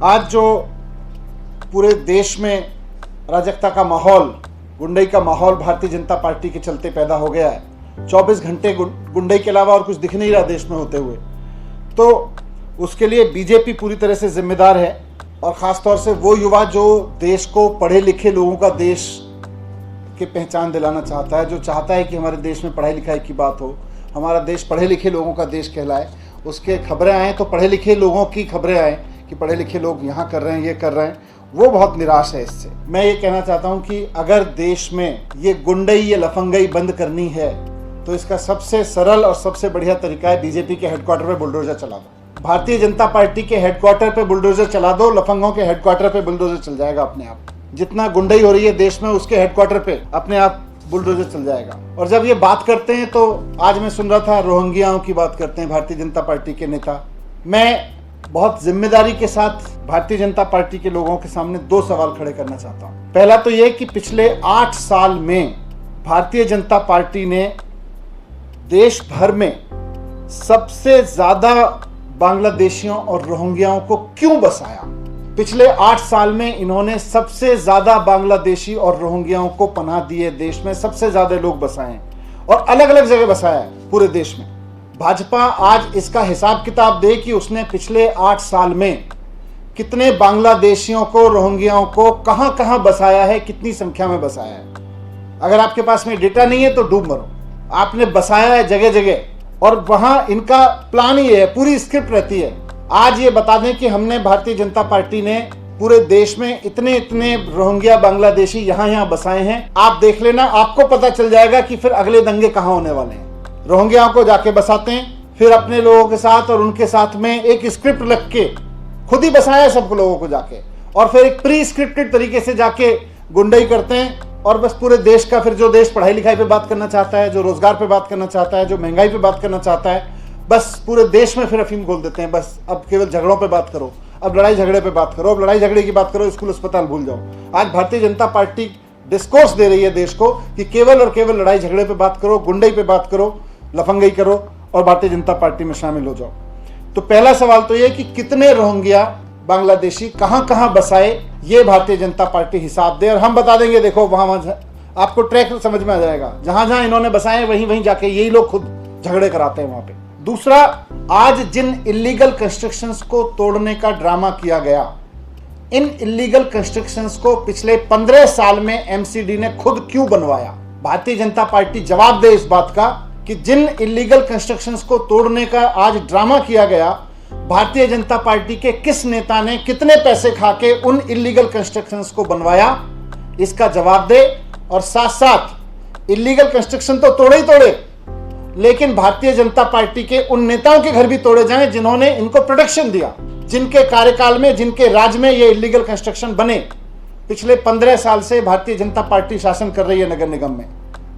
आज जो पूरे देश में अराजकता का माहौल, गुंडई का माहौल भारतीय जनता पार्टी के चलते पैदा हो गया है। 24 घंटे गुंडई के अलावा और कुछ दिख नहीं रहा देश में होते हुए, तो उसके लिए बीजेपी पूरी तरह से जिम्मेदार है। और ख़ासतौर से वो युवा जो देश को पढ़े लिखे लोगों का देश की पहचान दिलाना चाहता है, जो चाहता है कि हमारे देश में पढ़ाई लिखाई की बात हो, हमारा देश पढ़े लिखे लोगों का देश कहलाए, उसके खबरें आएँ तो पढ़े लिखे लोगों की खबरें आएँ कि पढ़े लिखे लोग यहाँ कर रहे हैं, ये कर रहे हैं, वो बहुत निराश है इससे। मैं ये कहना चाहता हूँ कि अगर देश में ये गुंडई, ये लफंगई बंद करनी है तो इसका सबसे सरल और सबसे बढ़िया तरीका है बीजेपी के हेडक्वार्टर पे बुलडोजर चला दो। भारतीय जनता पार्टी के हेडक्वार्टर पे बुलडोजर चला दो, लफंगों के हेडक्वार्टर पे बुलडोजर चल जाएगा अपने आप। जितना गुंडई हो रही है देश में, उसके हेडक्वार्टर पे अपने आप बुलडोजर चल जाएगा। और जब ये बात करते हैं तो आज मैं सुन रहा था रोहिंग्याओं की बात करते हैं भारतीय जनता पार्टी के नेता। मैं बहुत जिम्मेदारी के साथ भारतीय जनता पार्टी के लोगों के सामने 2 सवाल खड़े करना चाहता हूं। पहला तो यह कि पिछले 8 साल में भारतीय जनता पार्टी ने देश भर में सबसे ज्यादा बांग्लादेशियों और रोहिंग्याओं को क्यों बसाया। पिछले 8 साल में इन्होंने सबसे ज्यादा बांग्लादेशी और रोहिंग्याओं को पनाह दी है, देश में सबसे ज्यादा लोग बसाए और अलग अलग जगह बसाया है पूरे देश में। भाजपा आज इसका हिसाब किताब दे कि उसने पिछले 8 साल में कितने बांग्लादेशियों को, रोहिंग्याओं को कहां कहां बसाया है, कितनी संख्या में बसाया है। अगर आपके पास में डेटा नहीं है तो डूब मरो। आपने बसाया है जगह जगह और वहां इनका प्लान ही है, पूरी स्क्रिप्ट रहती है। आज ये बता दें कि हमने भारतीय जनता पार्टी ने पूरे देश में इतने इतने रोहिंग्या, बांग्लादेशी यहां बसाए हैं। आप देख लेना, आपको पता चल जाएगा कि फिर अगले दंगे कहां होने वाले हैं। रोहिंग्याओं को जाके बसाते हैं, फिर अपने लोगों के साथ और उनके साथ में एक स्क्रिप्ट रख के खुद ही बसाया सब लोगों को जाके, और फिर एक प्री स्क्रिप्टेड तरीके से जाके गुंडई करते हैं। और बस पूरे देश का, फिर जो देश पढ़ाई लिखाई पे बात करना चाहता है, जो रोजगार पे बात करना चाहता है, जो महंगाई पे बात करना चाहता है, बस पूरे देश में फिर अफीम खोल देते हैं। बस अब केवल झगड़ों पे बात करो, अब लड़ाई झगड़े पे बात करो, अब लड़ाई झगड़े की बात करो, स्कूल अस्पताल भूल जाओ। आज भारतीय जनता पार्टी डिस्कोर्स दे रही है देश को कि केवल और केवल लड़ाई झगड़े पे बात करो, गुंडई पे बात करो, लफंगई करो और भारतीय जनता पार्टी में शामिल हो जाओ। तो पहला सवाल तो ये कि कितने रोहिंग्या, बांग्लादेशी कहां कहां बसाए, ये भारतीय जनता पार्टी हिसाब दे और हम बता देंगे। देखो वहां आपको ट्रैक समझ में आ जाएगा, जहां जहां इन्होंने बसाए वहीं वहीं जाके यही लोग खुद झगड़े कराते हैं वहां पे। दूसरा, आज जिन इलीगल कंस्ट्रक्शंस को तोड़ने का ड्रामा किया गया, इन इलीगल कंस्ट्रक्शंस को पिछले 15 साल में एमसीडी ने खुद क्यों बनवाया। भारतीय जनता पार्टी जवाब दे इस बात का कि जिन इलीगल कंस्ट्रक्शंस को तोड़ने का आज ड्रामा किया गया, भारतीय जनता पार्टी के किस नेता ने कितने पैसे खा के उन इलीगल कंस्ट्रक्शंस को बनवाया, इसका जवाब दे। और साथ साथ इलीगल कंस्ट्रक्शन तो तोड़े ही तोड़े, लेकिन भारतीय जनता पार्टी के उन नेताओं के घर भी तोड़े जाएं जिन्होंने इनको प्रोटेक्शन दिया, जिनके कार्यकाल में, जिनके राज में ये इलीगल कंस्ट्रक्शन बने। पिछले 15 साल से भारतीय जनता पार्टी शासन कर रही है नगर निगम में।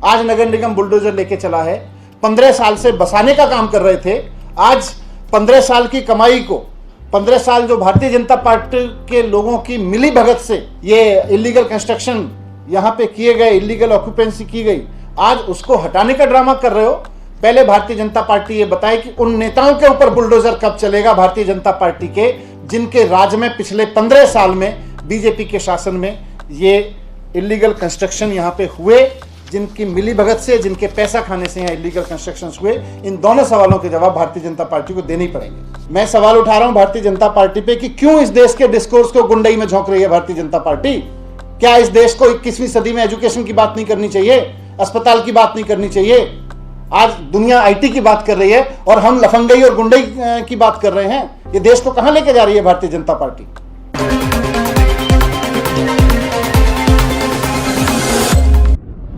आज नगर निगम बुलडोजर लेके चला है। 15 साल से बसाने का काम कर रहे थे, आज 15 साल की कमाई को, 15 साल जो भारतीय जनता पार्टी के लोगों की मिली भगत से ये इलीगल कंस्ट्रक्शन यहाँ पे किए गए, इलीगल ऑक्यूपेंसी की गई, आज उसको हटाने का ड्रामा कर रहे हो। पहले भारतीय जनता पार्टी ये बताए कि उन नेताओं के ऊपर बुलडोजर कब चलेगा भारतीय जनता पार्टी के, जिनके राज में पिछले 15 साल में बीजेपी के शासन में ये इलीगल कंस्ट्रक्शन यहाँ पे हुए, जिनकी मिली भगत से, जिनके पैसा खाने से यहाँ इलीगल कंस्ट्रक्शंस हुए। इन दोनों सवालों के जवाब भारतीय जनता पार्टी को देने ही पड़ेंगे। मैं सवाल उठा रहा हूं भारतीय जनता पार्टी पे कि क्यों इस देश के डिस्कोर्स को गुंडई में झोंक रही है भारतीय जनता पार्टी। क्या इस देश को 21वीं सदी में एजुकेशन की बात नहीं करनी चाहिए, अस्पताल की बात नहीं करनी चाहिए। आज दुनिया आईटी की बात कर रही है और हम लफंगई और गुंडई की बात कर रहे हैं। ये देश को कहां लेके जा रही है भारतीय जनता पार्टी।